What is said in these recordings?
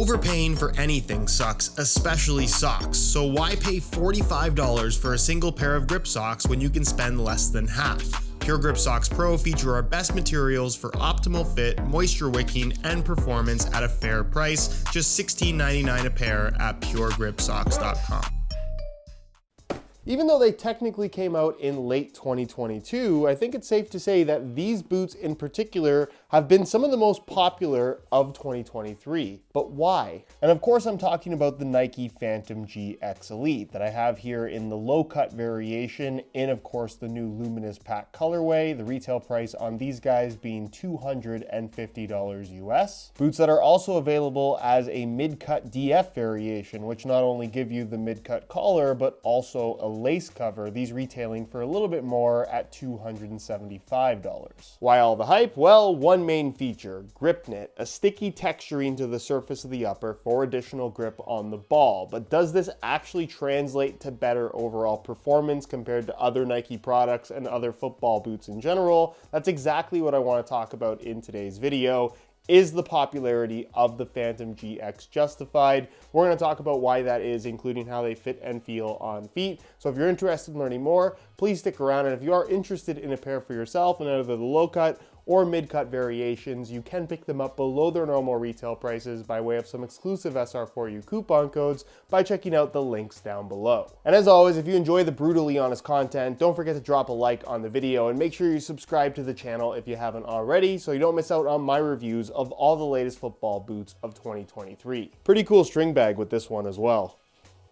Overpaying for anything sucks, especially socks, so why pay $45 for a single pair of grip socks when you can spend less than half? Pure Grip Socks Pro feature our best materials for optimal fit, moisture wicking, and performance at a fair price, just $16.99 a pair at puregripsocks.com. Even though they technically came out in late 2022, I think it's safe to say that these boots in particular have been some of the most popular of 2023. But why? And of course I'm talking about the Nike Phantom GX Elite that I have here in the low cut variation in, of course, the new Luminous Pack colorway, the retail price on these guys being $250 US. Boots that are also available as a mid-cut DF variation, which not only give you the mid-cut collar, but also a lace cover, these retailing for a little bit more at $275. Why all the hype? Well, one main feature, grip knit, a sticky texturing to the surface of the upper for additional grip on the ball. But does this actually translate to better overall performance compared to other Nike products and other football boots in general? That's exactly what I want to talk about in today's video. Is the popularity of the Phantom GX justified? We're going to talk about why that is, including how they fit and feel on feet. So if you're interested in learning more, please stick around. And if you are interested in a pair for yourself in either the low cut or mid-cut variations, you can pick them up below their normal retail prices by way of some exclusive SR4U coupon codes by checking out the links down below. And as always, if you enjoy the brutally honest content, don't forget to drop a like on the video and make sure you subscribe to the channel if you haven't already so you don't miss out on my reviews of all the latest football boots of 2023. Pretty cool string bag with this one as well.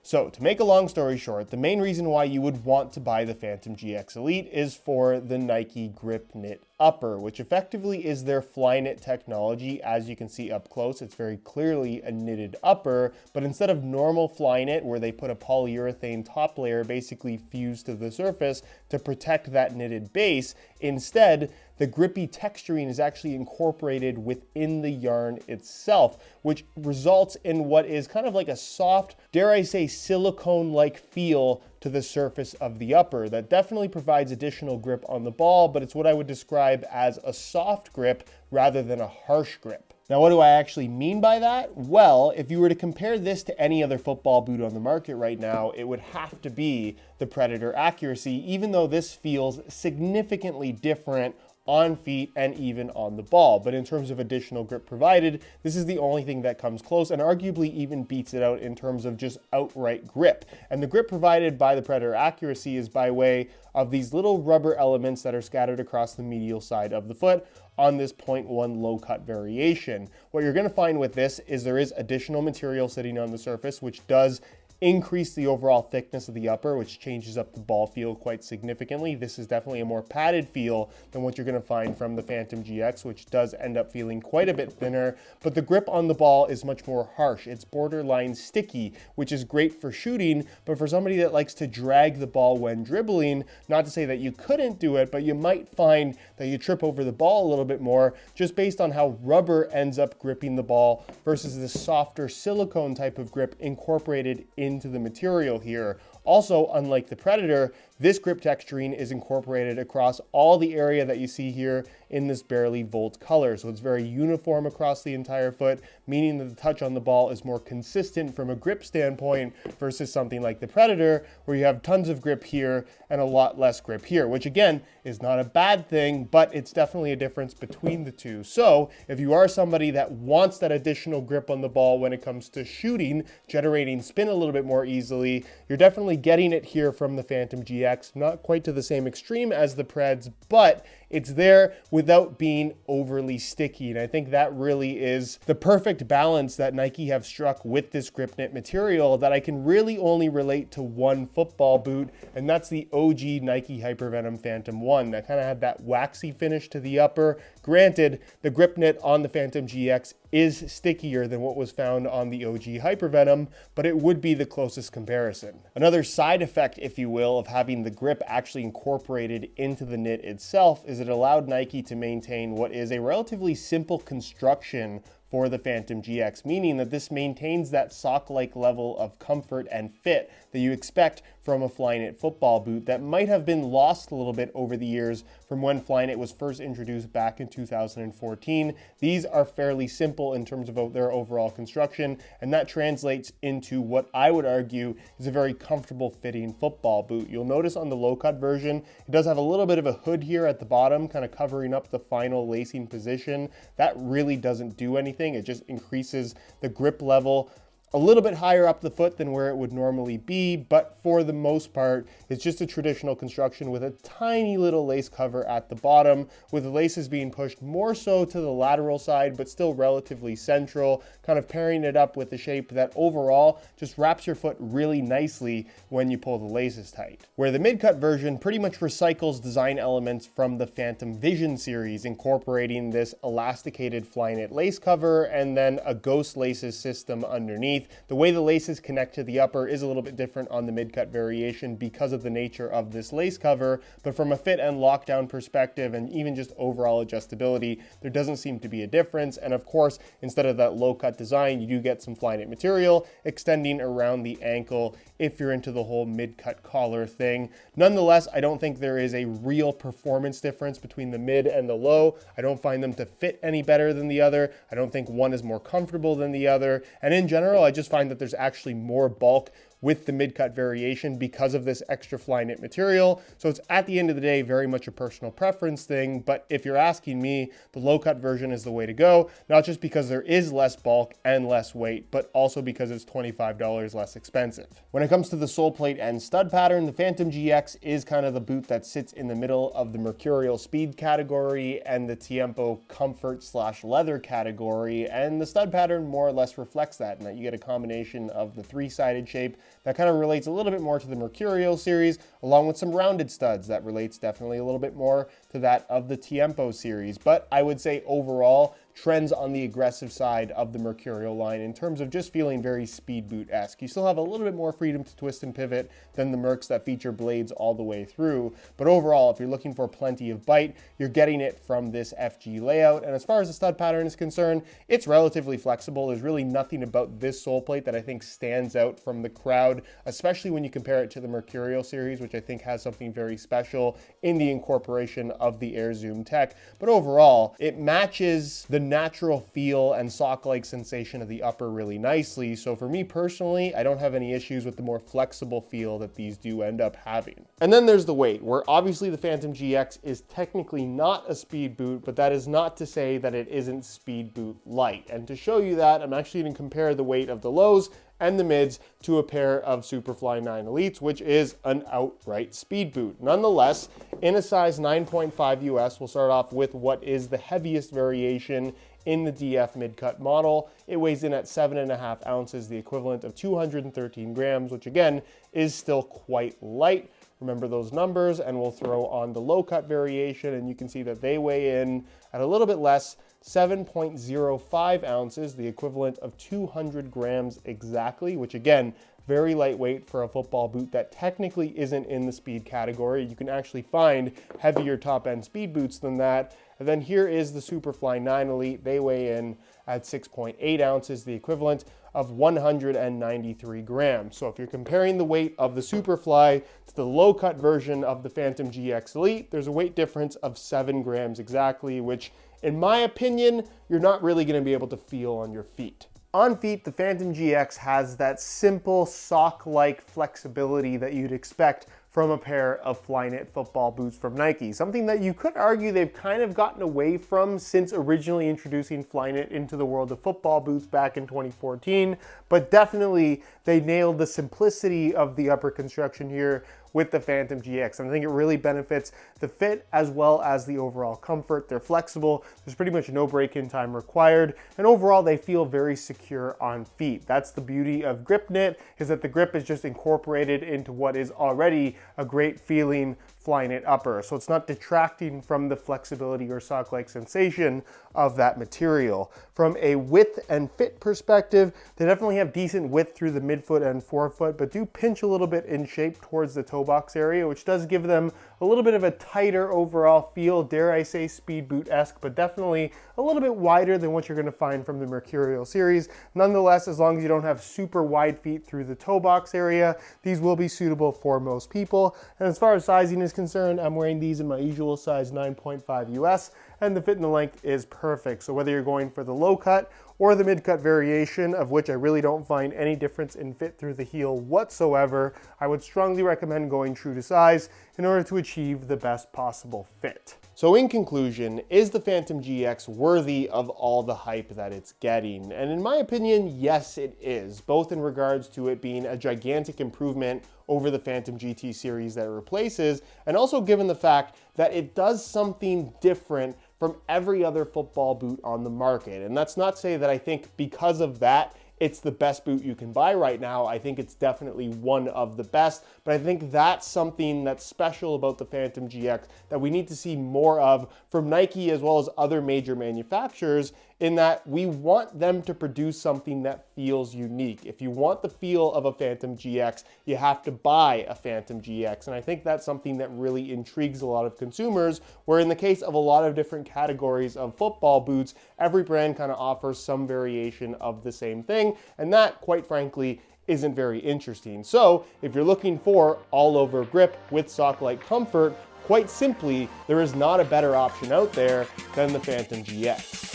So to make a long story short, the main reason why you would want to buy the Phantom GX Elite is for the Nike Grip Knit upper, which effectively is their Flyknit technology. As you can see up close, it's very clearly a knitted upper, but instead of normal Flyknit where they put a polyurethane top layer basically fused to the surface to protect that knitted base, instead the grippy texturing is actually incorporated within the yarn itself, which results in what is kind of like a soft, dare I say, silicone-like feel to the surface of the upper that definitely provides additional grip on the ball, but it's what I would describe as a soft grip rather than a harsh grip. Now, what do I actually mean by that? Well, if you were to compare this to any other football boot on the market right now, it would have to be the Predator Accuracy, even though this feels significantly different on feet and even on the ball. But in terms of additional grip provided, this is the only thing that comes close and arguably even beats it out in terms of just outright grip. And the grip provided by the Predator Accuracy is by way of these little rubber elements that are scattered across the medial side of the foot on this 0.1 low cut variation. What you're going to find with this is there is additional material sitting on the surface, which does increase the overall thickness of the upper, which changes up the ball feel quite significantly. This is definitely a more padded feel than what you're going to find from the Phantom GX, which does end up feeling quite a bit thinner, but the grip on the ball is much more harsh. It's borderline sticky, which is great for shooting, but for somebody that likes to drag the ball when dribbling, not to say that you couldn't do it, but you might find that you trip over the ball a little bit more just based on how rubber ends up gripping the ball versus this softer silicone type of grip incorporated into the material here. Also, unlike the Predator, this grip texturing is incorporated across all the area that you see here in this barely volt color. So it's very uniform across the entire foot, meaning that the touch on the ball is more consistent from a grip standpoint versus something like the Predator, where you have tons of grip here and a lot less grip here, which again is not a bad thing, but it's definitely a difference between the two. So if you are somebody that wants that additional grip on the ball when it comes to shooting, generating spin a little bit more easily, you're definitely getting it here from the Phantom GX. Not quite to the same extreme as the Preds, but it's there without being overly sticky. And I think that really is the perfect balance that Nike have struck with this grip knit material that I can really only relate to one football boot, and that's the OG Nike Hypervenom Phantom 1 that kind of had that waxy finish to the upper. Granted, the grip knit on the Phantom GX is stickier than what was found on the OG Hypervenom, but it would be the closest comparison. Another side effect, if you will, of having the grip actually incorporated into the knit itself is it allowed Nike to maintain what is a relatively simple construction for the Phantom GX, meaning that this maintains that sock-like level of comfort and fit that you expect from a Flyknit football boot that might have been lost a little bit over the years from when Flyknit was first introduced back in 2014. These are fairly simple in terms of their overall construction, and that translates into what I would argue is a very comfortable fitting football boot. You'll notice on the low-cut version, it does have a little bit of a hood here at the bottom, kind of covering up the final lacing position. That really doesn't do anything. It just increases the grip level a little bit higher up the foot than where it would normally be, but for the most part, it's just a traditional construction with a tiny little lace cover at the bottom, with the laces being pushed more so to the lateral side, but still relatively central, kind of pairing it up with the shape that overall just wraps your foot really nicely when you pull the laces tight. Where the mid-cut version pretty much recycles design elements from the Phantom Vision series, incorporating this elasticated Flyknit lace cover and then a ghost laces system underneath. The way the laces connect to the upper is a little bit different on the mid-cut variation because of the nature of this lace cover, but from a fit and lockdown perspective and even just overall adjustability, there doesn't seem to be a difference. And of course, instead of that low-cut design, you do get some Flyknit material extending around the ankle if you're into the whole mid-cut collar thing. Nonetheless, I don't think there is a real performance difference between the mid and the low. I don't find them to fit any better than the other. I don't think one is more comfortable than the other. And in general, I just find that there's actually more bulk with the mid-cut variation because of this extra Flyknit material. So it's at the end of the day very much a personal preference thing, but if you're asking me, the low-cut version is the way to go, not just because there is less bulk and less weight, but also because it's $25 less expensive. When it comes to the Soleplate and stud pattern, the Phantom GX is kind of the boot that sits in the middle of the mercurial speed category and the Tiempo comfort/leather category, and the stud pattern more or less reflects that, in that you get a combination of the three-sided shape that kind of relates a little bit more to the Mercurial series, along with some rounded studs that relates definitely a little bit more to that of the Tiempo series. But I would say overall, trends on the aggressive side of the Mercurial line in terms of just feeling very speed boot-esque. You still have a little bit more freedom to twist and pivot than the Mercs that feature blades all the way through. But overall, if you're looking for plenty of bite, you're getting it from this FG layout. And as far as the stud pattern is concerned, it's relatively flexible. There's really nothing about this Soleplate that I think stands out from the crowd, especially when you compare it to the Mercurial series, which I think has something very special in the incorporation of the Air Zoom tech. But overall, it matches the natural feel and sock-like sensation of the upper really nicely. So for me personally, I don't have any issues with the more flexible feel that these do end up having. And then there's the weight, where obviously the Phantom GX is technically not a speed boot, but that is not to say that it isn't speed boot light. And to show you that, I'm actually going to compare the weight of the lows and the mids to a pair of Superfly 9 Elites, which is an outright speed boot. Nonetheless, in a size 9.5 US, we'll start off with what is the heaviest variation in the DF mid-cut model. It weighs in at 7.5 ounces, the equivalent of 213 grams, which again is still quite light. Remember those numbers, and we'll throw on the low-cut variation, and you can see that they weigh in at a little bit less, 7.05 ounces, the equivalent of 200 grams exactly, which again, very lightweight for a football boot that technically isn't in the speed category. You can actually find heavier top-end speed boots than that. And then here is the Superfly 9 Elite. They weigh in at 6.8 ounces, the equivalent of 193 grams. So if you're comparing the weight of the Superfly to the low-cut version of the Phantom GX Elite, there's a weight difference of 7 grams exactly, which in my opinion, you're not really going to be able to feel on your feet. On feet, the Phantom GX has that simple sock-like flexibility that you'd expect from a pair of Flyknit football boots from Nike. Something that you could argue they've kind of gotten away from since originally introducing Flyknit into the world of football boots back in 2014, but definitely they nailed the simplicity of the upper construction here with the Phantom GX. And I think it really benefits the fit as well as the overall comfort. They're flexible. There's pretty much no break-in time required. And overall, they feel very secure on feet. That's the beauty of grip knit, is that the grip is just incorporated into what is already a great feeling Flyknit upper, so it's not detracting from the flexibility or sock-like sensation of that material. From a width and fit perspective, they definitely have decent width through the midfoot and forefoot, but do pinch a little bit in shape towards the toe box area, which does give them a little bit of a tighter overall feel, dare I say speed boot-esque, but definitely a little bit wider than what you're going to find from the Mercurial series. Nonetheless, as long as you don't have super wide feet through the toe box area, these will be suitable for most people. And as far as sizing is concerned, I'm wearing these in my usual size 9.5 US, and the fit and the length is perfect. So whether you're going for the low cut or the mid cut variation, of which I really don't find any difference in fit through the heel whatsoever, I would strongly recommend going true to size in order to achieve the best possible fit. So in conclusion, is the Phantom GX worthy of all the hype that it's getting? And in my opinion, yes, it is, both in regards to it being a gigantic improvement over the Phantom GT series that it replaces, and also given the fact that it does something different from every other football boot on the market. And that's not to say that I think because of that, it's the best boot you can buy right now. I think it's definitely one of the best, but I think that's something that's special about the Phantom GX that we need to see more of from Nike as well as other major manufacturers, in that we want them to produce something that feels unique. If you want the feel of a Phantom GX, you have to buy a Phantom GX. And I think that's something that really intrigues a lot of consumers, where in the case of a lot of different categories of football boots, every brand kind of offers some variation of the same thing. And that, quite frankly, isn't very interesting. So if you're looking for all-over grip with sock-like comfort, quite simply, there is not a better option out there than the Phantom GX.